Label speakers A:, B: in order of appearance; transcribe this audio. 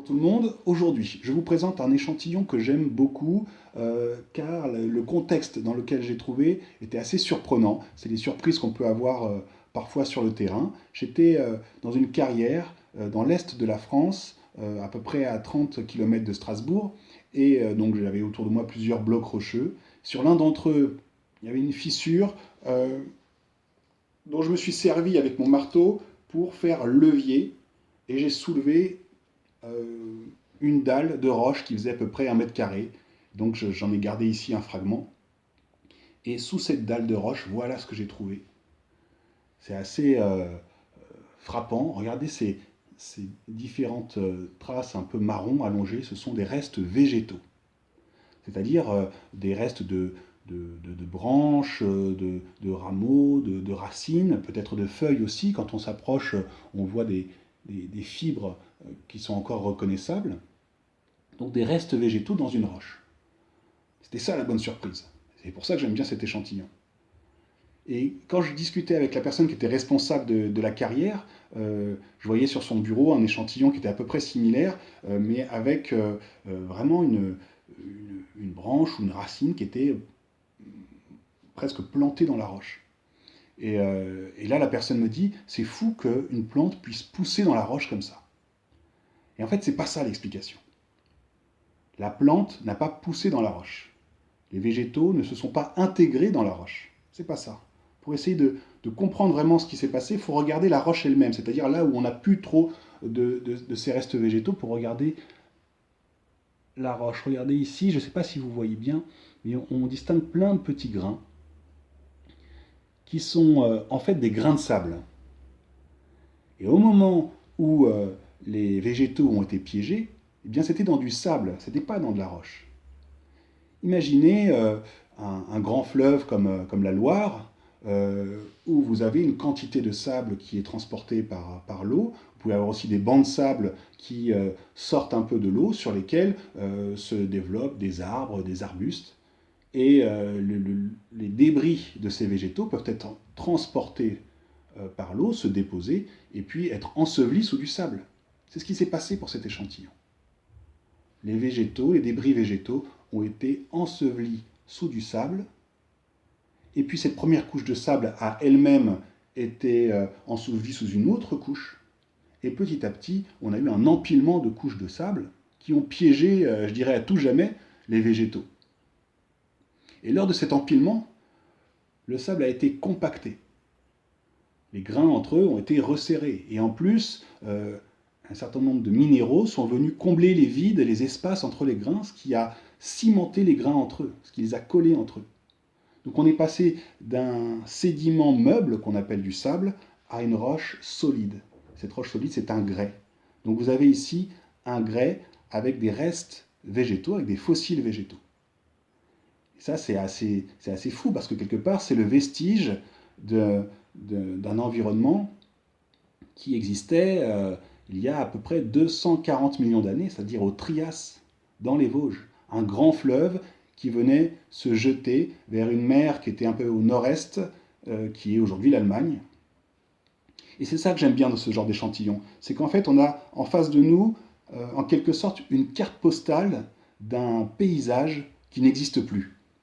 A: Tout le monde, aujourd'hui, je vous présente un échantillon que j'aime beaucoup car le contexte dans lequel j'ai trouvé était assez surprenant. C'est des surprises qu'on peut avoir parfois sur le terrain. J'étais dans une carrière dans l'est de la France, à peu près à 30 km de Strasbourg, et donc j'avais autour de moi plusieurs blocs rocheux. Sur l'un d'entre eux, il y avait une fissure dont je me suis servi avec mon marteau pour faire levier, et j'ai soulevé une dalle de roche qui faisait à peu près 1 mètre carré. Donc j'en ai gardé ici un fragment. Et sous cette dalle de roche, voilà ce que j'ai trouvé. C'est assez frappant. Regardez ces différentes traces un peu marron allongées. Ce sont des restes végétaux. C'est-à-dire des restes de branches, de rameaux, de racines, peut-être de feuilles aussi. Quand on s'approche, on voit des fibres qui sont encore reconnaissables. Donc des restes végétaux dans une roche. C'était ça la bonne surprise. C'est pour ça que j'aime bien cet échantillon. Et quand je discutais avec la personne qui était responsable de la carrière, je voyais sur son bureau un échantillon qui était à peu près similaire, mais avec vraiment une branche ou une racine qui était presque plantée dans la roche. Et là, la personne me dit, c'est fou qu'une plante puisse pousser dans la roche comme ça. Et en fait, c'est pas ça l'explication. La plante n'a pas poussé dans la roche. Les végétaux ne se sont pas intégrés dans la roche. C'est pas ça. Pour essayer de comprendre vraiment ce qui s'est passé, il faut regarder la roche elle-même, c'est-à-dire là où on n'a plus trop de ces restes végétaux, pour regarder la roche. Regardez ici, je ne sais pas si vous voyez bien, mais on distingue plein de petits grains qui sont en fait des grains de sable. Et au moment où les végétaux ont été piégés, eh bien c'était dans du sable, c'était pas dans de la roche. Imaginez un grand fleuve comme la Loire, où vous avez une quantité de sable qui est transportée par l'eau. Vous pouvez avoir aussi des bancs de sable qui sortent un peu de l'eau, sur lesquels se développent des arbres, des arbustes. Et les débris de ces végétaux peuvent être transportés par l'eau, se déposer, et puis être ensevelis sous du sable. C'est ce qui s'est passé pour cet échantillon. Les végétaux, les débris végétaux ont été ensevelis sous du sable, et puis cette première couche de sable a elle-même été ensevelie sous une autre couche, et petit à petit, on a eu un empilement de couches de sable qui ont piégé, je dirais à tout jamais, les végétaux. Et lors de cet empilement, le sable a été compacté. Les grains entre eux ont été resserrés, et en plus, un certain nombre de minéraux sont venus combler les vides et les espaces entre les grains, ce qui a cimenté les grains entre eux, ce qui les a collés entre eux. Donc on est passé d'un sédiment meuble, qu'on appelle du sable, à une roche solide. Cette roche solide, c'est un grès. Donc vous avez ici un grès avec des restes végétaux, avec des fossiles végétaux. Et ça, c'est assez fou, parce que quelque part, c'est le vestige d'un environnement qui existait il y a à peu près 240 millions d'années, c'est-à-dire au Trias, dans les Vosges. Un grand fleuve qui venait se jeter vers une mer qui était un peu au nord-est, qui est aujourd'hui l'Allemagne. Et c'est ça que j'aime bien dans ce genre d'échantillon. C'est qu'en fait, on a en face de nous, en quelque sorte, une carte postale d'un paysage qui n'existe plus.